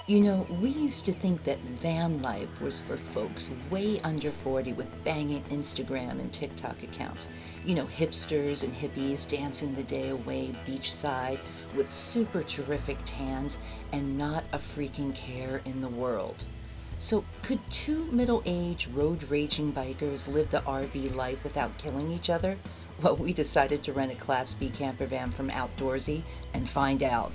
You know, we used to think that van life was for folks way under 40 with banging Instagram and TikTok accounts. You know, hipsters and hippies dancing the day away beachside with super terrific tans and not a freaking care in the world. So, could two middle-aged road-raging bikers live the RV life without killing each other? Well, we decided to rent a Class B camper van from Outdoorsy and find out.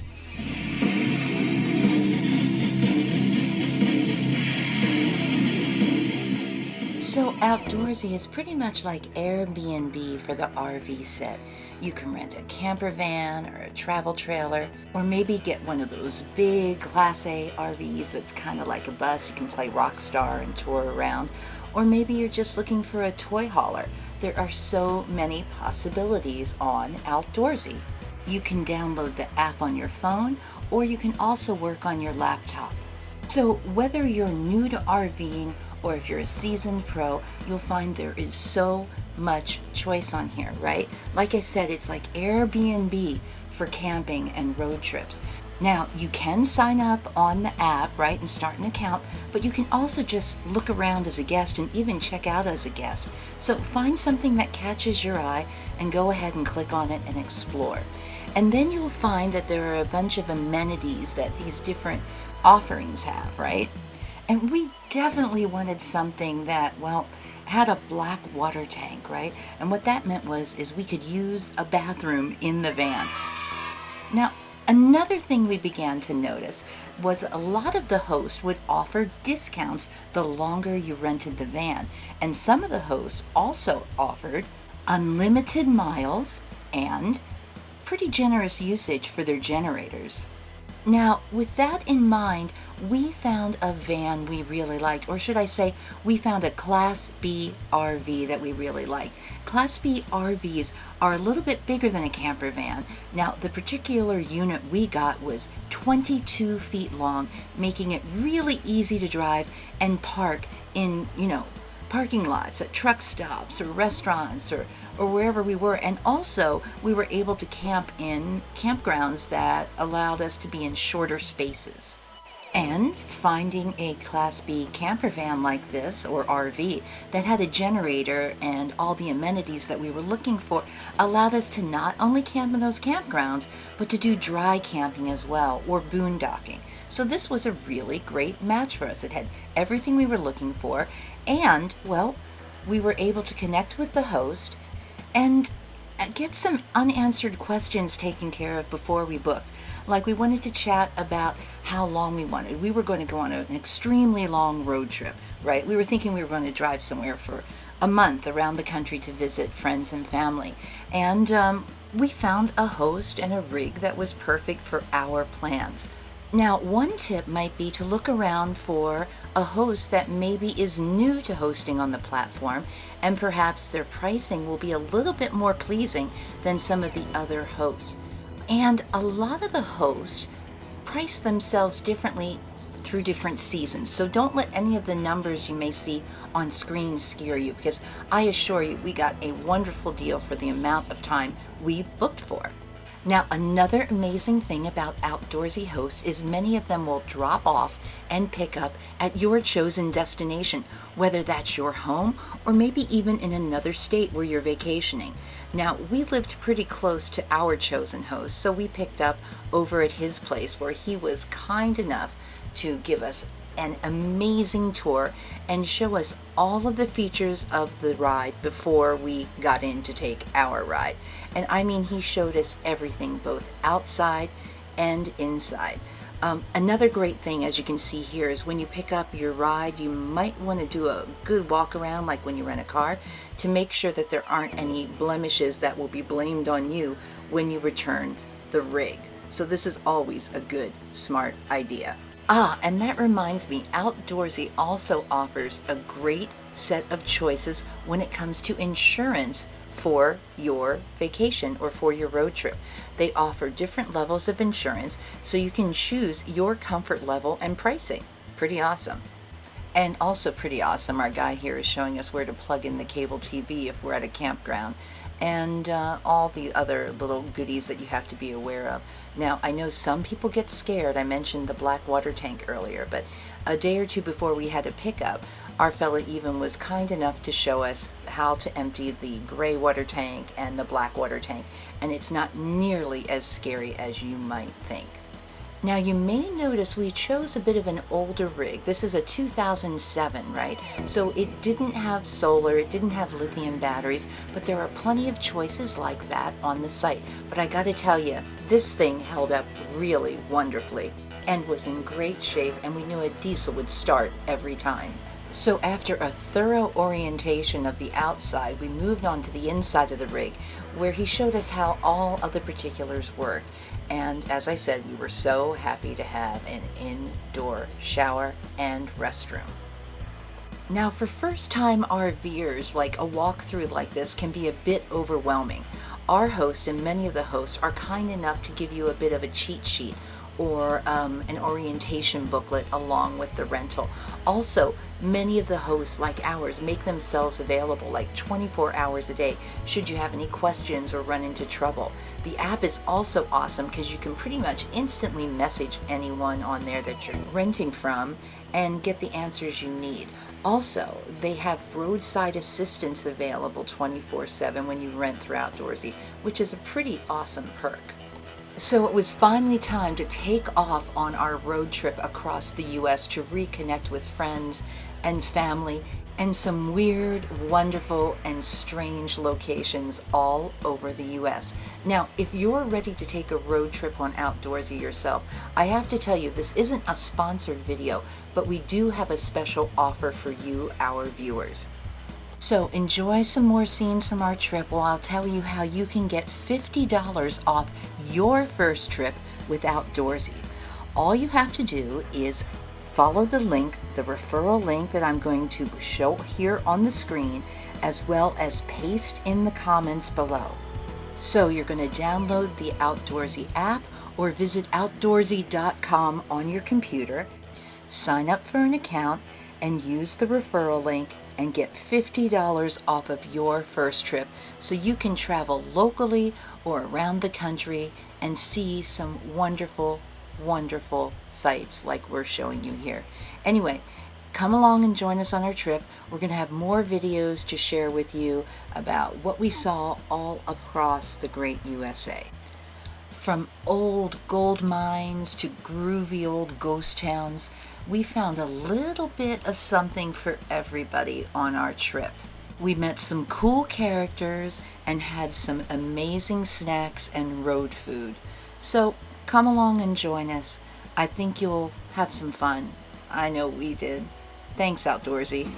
So Outdoorsy is pretty much like Airbnb for the RV set. You can rent a camper van or a travel trailer, or maybe get one of those big Class A RVs that's kind of like a bus. You can play rock star and tour around. Or maybe you're just looking for a toy hauler. There are so many possibilities on Outdoorsy. You can download the app on your phone, or you can also work on your laptop. So whether you're new to RVing or if you're a seasoned pro, you'll find there is so much choice on here, right? Like I said, it's like Airbnb for camping and road trips. Now, you can sign up on the app, right, and start an account, but you can also just look around as a guest and even check out as a guest. So find something that catches your eye and go ahead and click on it and explore. And then you'll find that there are a bunch of amenities that these different offerings have, right? And we definitely wanted something that, well, had a black water tank, right? And what that meant is we could use a bathroom in the van. Now, another thing we began to notice was a lot of the hosts would offer discounts the longer you rented the van. And some of the hosts also offered unlimited miles and pretty generous usage for their generators. Now, with that in mind, we found a van we really liked, or should I say, we found a Class B RV that we really liked. Class B RVs are a little bit bigger than a camper van. Now, the particular unit we got was 22 feet long, making it really easy to drive and park in, parking lots at truck stops or restaurants or wherever we were. And also we were able to camp in campgrounds that allowed us to be in shorter spaces. And finding a Class B camper van like this, or RV, that had a generator and all the amenities that we were looking for allowed us to not only camp in those campgrounds, but to do dry camping as well, or boondocking. So this was a really great match for us. It had everything we were looking for, and, well, we were able to connect with the host and get some unanswered questions taken care of before we booked. Like, we wanted to chat about how long we wanted. We were going to go on an extremely long road trip, right? We were thinking we were going to drive somewhere for a month around the country to visit friends and family. And we found a host and a rig that was perfect for our plans. Now, one tip might be to look around for a host that maybe is new to hosting on the platform, and perhaps their pricing will be a little bit more pleasing than some of the other hosts. And a lot of the hosts price themselves differently through different seasons. So don't let any of the numbers you may see on screen scare you, because I assure you we got a wonderful deal for the amount of time we booked for. Now, another amazing thing about Outdoorsy hosts is many of them will drop off and pick up at your chosen destination, whether that's your home or maybe even in another state where you're vacationing. Now, we lived pretty close to our chosen host, so we picked up over at his place, where he was kind enough to give us an amazing tour and show us all of the features of the ride before we got in to take our ride. And I mean, he showed us everything, both outside and inside. Another great thing, as you can see here, is when you pick up your ride, you might want to do a good walk around, like when you rent a car, to make sure that there aren't any blemishes that will be blamed on you when you return the rig. So this is always a good, smart idea. And that reminds me, Outdoorsy also offers a great set of choices when it comes to insurance for your vacation or for your road trip. They offer different levels of insurance, so you can choose your comfort level and pricing. Pretty awesome. And also pretty awesome, our guy here is showing us where to plug in the cable TV if we're at a campground. and all the other little goodies that you have to be aware of. Now, I know some people get scared. I mentioned the black water tank earlier, but a day or two before we had a pickup, our fella even was kind enough to show us how to empty the gray water tank and the black water tank, and it's not nearly as scary as you might think. Now, you may notice we chose a bit of an older rig. This is a 2007, right? So it didn't have solar, it didn't have lithium batteries, but there are plenty of choices like that on the site. But I gotta tell you, this thing held up really wonderfully and was in great shape, and we knew a diesel would start every time. So after a thorough orientation of the outside, we moved on to the inside of the rig, where he showed us how all of the particulars worked. And as I said, we were so happy to have an indoor shower and restroom. Now, for first-time RVers, like a walkthrough like this can be a bit overwhelming. Our host and many of the hosts are kind enough to give you a bit of a cheat sheet or an orientation booklet along with the rental. Also, many of the hosts, like ours, make themselves available like 24 hours a day should you have any questions or run into trouble. The app is also awesome because you can pretty much instantly message anyone on there that you're renting from and get the answers you need. Also, they have roadside assistance available 24/7 when you rent through Outdoorsy, which is a pretty awesome perk. So it was finally time to take off on our road trip across the US to reconnect with friends and family and some weird, wonderful, and strange locations all over the US. Now, if you're ready to take a road trip on Outdoorsy yourself, I have to tell you, this isn't a sponsored video, but we do have a special offer for you, our viewers. So enjoy some more scenes from our trip while I'll tell you how you can get $50 off your first trip with Outdoorsy. All you have to do is follow the link, the referral link that I'm going to show here on the screen, as well as paste in the comments below. So you're going to download the Outdoorsy app or visit outdoorsy.com on your computer, sign up for an account, and use the referral link and get $50 off of your first trip so you can travel locally or around the country and see some wonderful, wonderful sights like we're showing you here. Anyway, come along and join us on our trip. We're going to have more videos to share with you about what we saw all across the great USA. From old gold mines to groovy old ghost towns, we found a little bit of something for everybody on our trip. We met some cool characters and had some amazing snacks and road food. So come along and join us. I think you'll have some fun. I know we did. Thanks, Outdoorsy.